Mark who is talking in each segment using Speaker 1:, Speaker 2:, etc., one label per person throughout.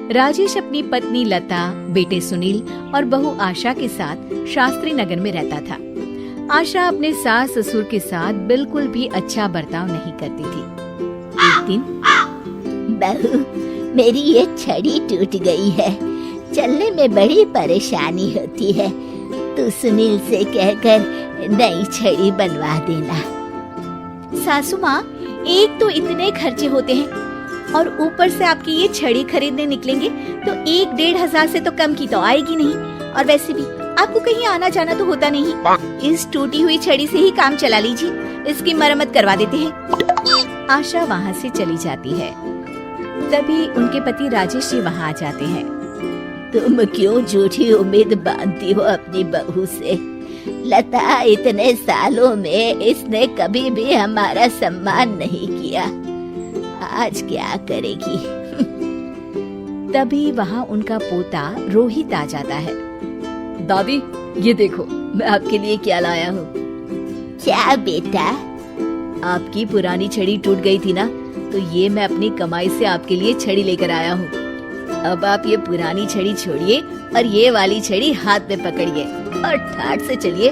Speaker 1: राजेश अपनी पत्नी लता, बेटे सुनील और बहू आशा के साथ शास्त्री नगर में रहता था। आशा अपने सास ससुर के साथ बिल्कुल भी अच्छा बर्ताव नहीं करती थी। एक दिन,
Speaker 2: बहू, मेरी ये छड़ी टूट गई है, चलने में बड़ी परेशानी होती है। तू सुनील से कहकर नई छड़ी बनवा देना।
Speaker 1: सासू माँ, एक तो इतने खर्चे होते हैं और ऊपर से आपकी ये छड़ी खरीदने निकलेंगे तो 1-1.5 से तो कम की तो आएगी नहीं। और वैसे भी आपको कहीं आना जाना तो होता नहीं। इस टूटी हुई छड़ी से ही काम चला लीजिए, इसकी मरम्मत करवा देते हैं। आशा वहाँ से चली जाती है। तभी उनके पति राजेश जी वहाँ आ जाते हैं।
Speaker 2: तुम क्यों झूठी उम्मीद बांधती हो अपनी बहू से? लता, इतने सालों में इसने कभी भी हमारा सम्मान नहीं किया, आज क्या करेगी?
Speaker 1: तभी वहाँ उनका पोता रोहित आ जाता है।
Speaker 3: दादी, ये देखो मैं आपके लिए क्या लाया हूँ।
Speaker 2: क्या बेटा?
Speaker 3: आपकी पुरानी छड़ी टूट गई थी ना, तो ये मैं अपनी कमाई से आपके लिए छड़ी लेकर आया हूँ। अब आप ये पुरानी छड़ी छोड़िए और ये वाली छड़ी हाथ में पकड़िए और ठाठ से चलिए।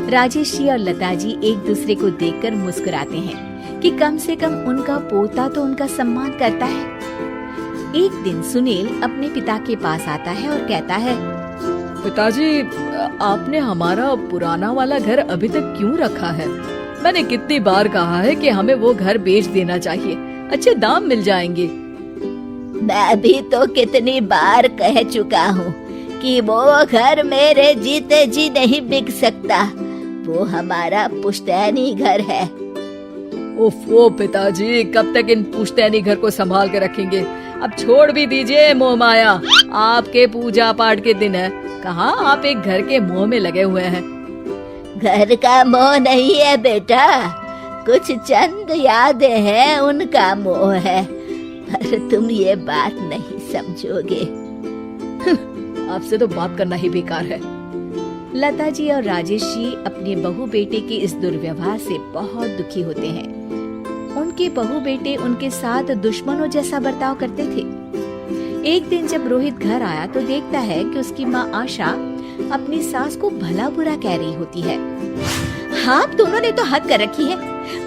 Speaker 1: राजेश जी और लता जी एक दूसरे को देखकर मुस्कुराते हैं कि कम से कम उनका पोता तो उनका सम्मान करता है। एक दिन सुनील अपने पिता के पास आता है और कहता है,
Speaker 3: पिताजी, आपने हमारा पुराना वाला घर अभी तक क्यों रखा है? मैंने कितनी बार कहा है कि हमें वो घर बेच देना चाहिए, अच्छे दाम मिल जाएंगे।
Speaker 2: मैं भी तो कितनी बार कह चुका हूँ कि वो घर मेरे जीते जी नहीं बिक सकता। वो हमारा पुश्तैनी घर है।
Speaker 3: ओफो पिताजी, कब तक इन पुश्तैनी घर को संभाल के रखेंगे? अब छोड़ भी दीजिए मोह माया। आपके पूजा पाठ के दिन है, कहाँ आप एक घर के मोह में लगे हुए हैं।
Speaker 2: घर का मोह नहीं है बेटा, कुछ चंद यादें हैं, उनका मोह है। पर तुम ये बात नहीं समझोगे।
Speaker 3: आपसे तो बात करना ही बेकार है।
Speaker 1: लता जी और राजेश जी अपने बहू बेटे के इस दुर्व्यवहार से बहुत दुखी होते हैं। उनके बहू बेटे उनके साथ दुश्मनों जैसा बर्ताव करते थे। एक दिन जब रोहित घर आया तो देखता है कि उसकी माँ आशा अपनी सास को भला बुरा कह रही होती है। हाँ, आप दोनों ने तो हद कर रखी है,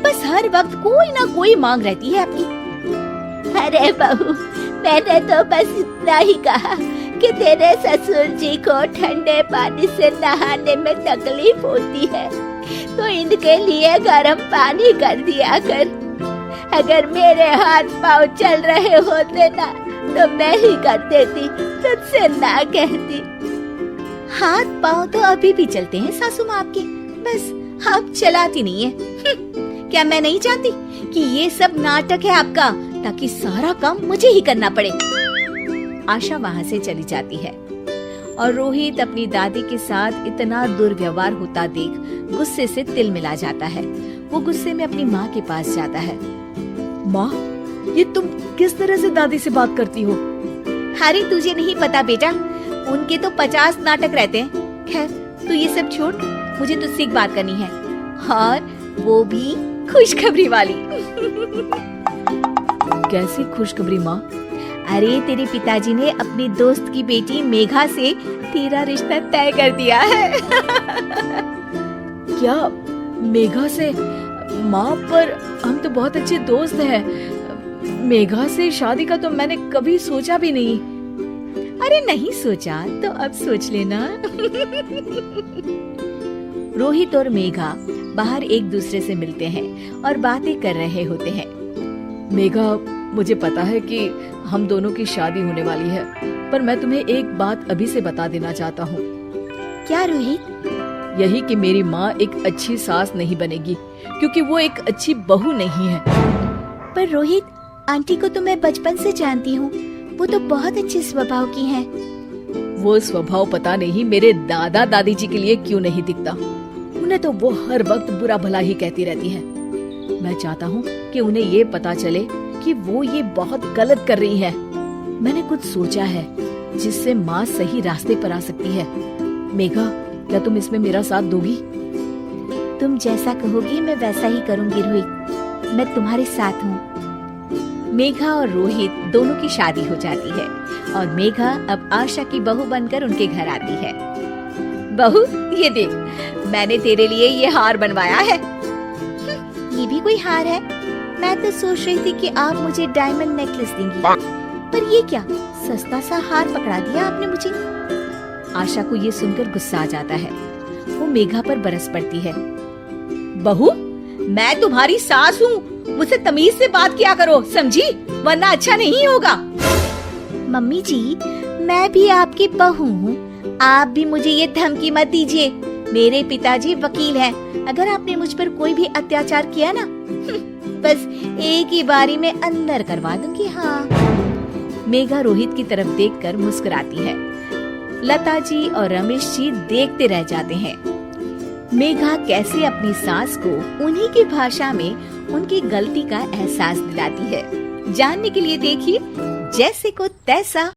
Speaker 1: बस हर वक्त कोई ना कोई मांग रहती है आपकी।
Speaker 2: अरे बहू, मैंने तो बस इतना ही कहा कि तेरे ससुर जी को ठंडे पानी से नहाने में तकलीफ होती है, तो इनके लिए गर्म पानी कर दिया कर। अगर मेरे हाथ पाँव चल रहे होते ना, तो मैं ही कर देती, तुझसे ना कहती।
Speaker 1: हाथ पाँव तो अभी भी चलते हैं सासू माँ आपके, बस आप चलाती नहीं है। क्या मैं नहीं जानती कि ये सब नाटक है आपका, ताकि सारा काम मुझे ही करना पड़े। आशा वहाँ से चली जाती है और रोहित अपनी दादी के साथ इतना दुर्व्यवहार होता देख गुस्से से तिल मिला जाता है। वो गुस्से में अपनी माँ के पास जाता है।
Speaker 3: माँ, ये तुम किस तरह से दादी से बात करती हो?
Speaker 1: अरे तुझे नहीं पता बेटा, उनके तो 50 नाटक रहते हैं। खैर तू ये सब छोड़, मुझे तुझसे एक बात करनी है, और वो भी खुशखबरी वाली।
Speaker 3: कैसी खुशखबरी माँ?
Speaker 1: अरे तेरे पिताजी ने अपनी दोस्त की बेटी मेघा से तेरा रिश्ता तय कर दिया है।
Speaker 3: क्या मेघा से? माँ, पर हम तो बहुत अच्छे दोस्त हैं। मेघा से शादी का तो मैंने कभी सोचा भी नहीं।
Speaker 1: अरे नहीं सोचा तो अब सोच लेना। रोहित और मेघा बाहर एक दूसरे से मिलते हैं और बातें कर रहे होते हैं।
Speaker 3: मेघा, मुझे पता है कि हम दोनों की शादी होने वाली है, पर मैं तुम्हें एक बात अभी से बता देना चाहता हूँ।
Speaker 1: क्या रोहित?
Speaker 3: यही कि मेरी माँ एक अच्छी सास नहीं बनेगी, क्योंकि वो एक अच्छी बहू नहीं है।
Speaker 1: पर रोहित, आंटी को तो मैं बचपन से जानती हूँ, वो तो बहुत अच्छे स्वभाव की हैं।
Speaker 3: वो स्वभाव पता नहीं मेरे दादा दादी जी के लिए क्यों नहीं दिखता। उन्हें तो वो हर वक्त बुरा भला ही कहती रहती है। मैं चाहता हूँ कि उन्हें ये पता चले कि वो ये बहुत गलत कर रही है। मैंने कुछ सोचा है जिससे माँ सही रास्ते पर आ सकती है। मेघा, क्या तुम इसमें मेरा साथ दोगी?
Speaker 1: तुम जैसा कहोगी मैं वैसा ही करूँगी रोहित, मैं तुम्हारे साथ हूँ। मेघा और रोहित दोनों की शादी हो जाती है और मेघा अब आशा की बहू बनकर उनके घर आती है। बहू, ये देख, मैंने तेरे लिए ये हार बनवाया है। ये भी कोई हार है? मैं तो सोच रही थी कि आप मुझे डायमंड नेकलेस देंगी, पर ये क्या सस्ता सा हार पकड़ा दिया आपने मुझे। आशा को ये सुनकर गुस्सा आ जाता है। वो मेघा पर बरस पड़ती है। बहू, मैं तुम्हारी सास हूँ, मुझसे तमीज से बात किया करो, समझी? वरना अच्छा नहीं होगा। मम्मी जी, मैं भी आपकी बहू हूँ, आप भी मुझे ये धमकी मत दीजिए। मेरे पिताजी वकील हैं, अगर आपने मुझ पर कोई भी अत्याचार किया ना, बस एक ही बारी में अंदर करवा दूंगी। हाँ। मेघा रोहित की तरफ देखकर मुस्कुराती है। लता जी और रमेश जी देखते रह जाते हैं। मेघा कैसे अपनी सास को उन्हीं की भाषा में उनकी गलती का एहसास दिलाती है। जानने के लिए देखिए जैसे को तैसा।